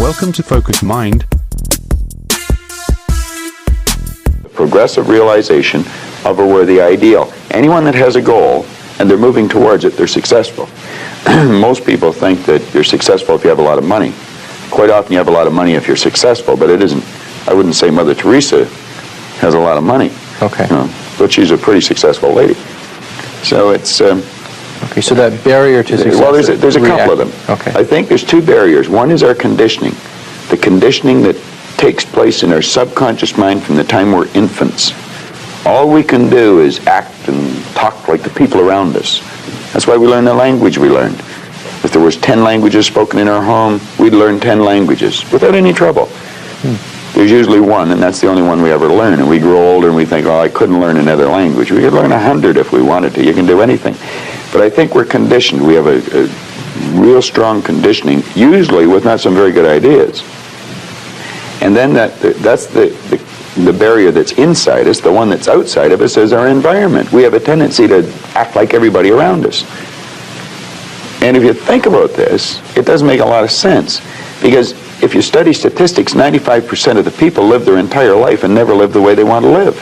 Welcome to Focused Mind. Progressive realization of a worthy ideal. Anyone that has a goal and they're moving towards it, they're successful. Most people think that you're successful if you have a lot of money. Quite often you have a lot of money if you're successful, but it isn't. I wouldn't say Mother Teresa has a lot of money. Okay. But she's a pretty successful lady. So it's... okay, so that barrier to success... Well, there's a couple of them. Okay. I think there's two barriers. One is our conditioning. The conditioning that takes place in our subconscious mind from the time we're infants. All we can do is act and talk like the people around us. That's why we learn the language we learned. If there was 10 languages spoken in our home, we'd learn 10 languages without any trouble. There's usually one, and that's the only one we ever learn. And we grow older and we think, oh, I couldn't learn another language. We could learn 100 if we wanted to. You can do anything. But I think we're conditioned. We have a real strong conditioning, usually with not some very good ideas. And then that's the barrier that's inside us. The one that's outside of us is our environment. We have a tendency to act like everybody around us. And if you think about this, it doesn't make a lot of sense. Because if you study statistics, 95% of the people live their entire life and never live the way they want to live.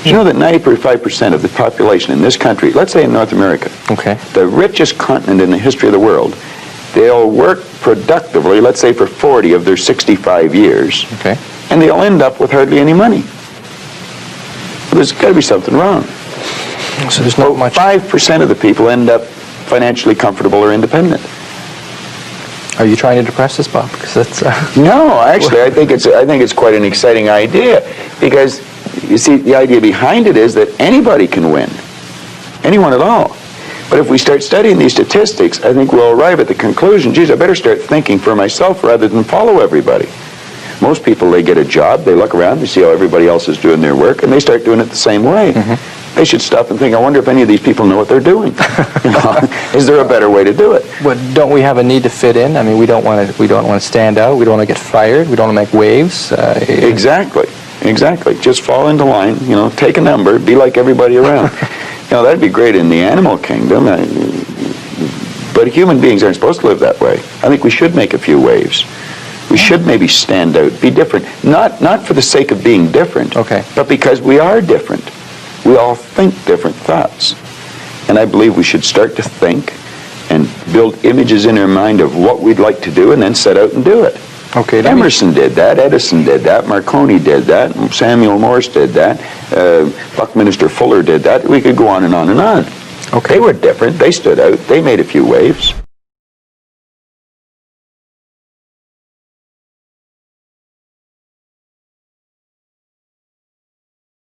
You know that 95% of the population in this country, let's say in North America, Okay. the richest continent in the history of the world, they'll work productively, let's say for 40 of their 65 years, Okay. and they'll end up with hardly any money. Well, there's got to be something wrong. So there's not much... 5% of the people end up financially comfortable or independent. Are you trying to depress us, Bob? Because that's... No, actually, I think it's quite an exciting idea, because you see, the idea behind it is that anybody can win, anyone at all. But if we start studying these statistics, I think we'll arrive at the conclusion, geez, I better start thinking for myself rather than follow everybody. Most people, they get a job, they look around, they see how everybody else is doing their work, and they start doing it the same way. They should stop and think, I wonder if any of these people know what they're doing. Is there a better way to do it? But don't we have a need to fit in? I mean, we don't want to stand out. We don't want to get fired. We don't want to make waves. Exactly. Just fall into line, take a number, be like everybody around. That'd be great in the animal kingdom. But human beings aren't supposed to live that way. I think we should make a few waves. We should maybe stand out, be different. Not for the sake of being different, Okay. but because we are different. We all think different thoughts. And I believe we should start to think and build images in our mind of what we'd like to do and then set out and do it. Okay. Emerson did that, Edison did that, Marconi did that, Samuel Morse did that, Buckminster Fuller did that. We could go on and on and on. Okay. They were different, they stood out, they made a few waves.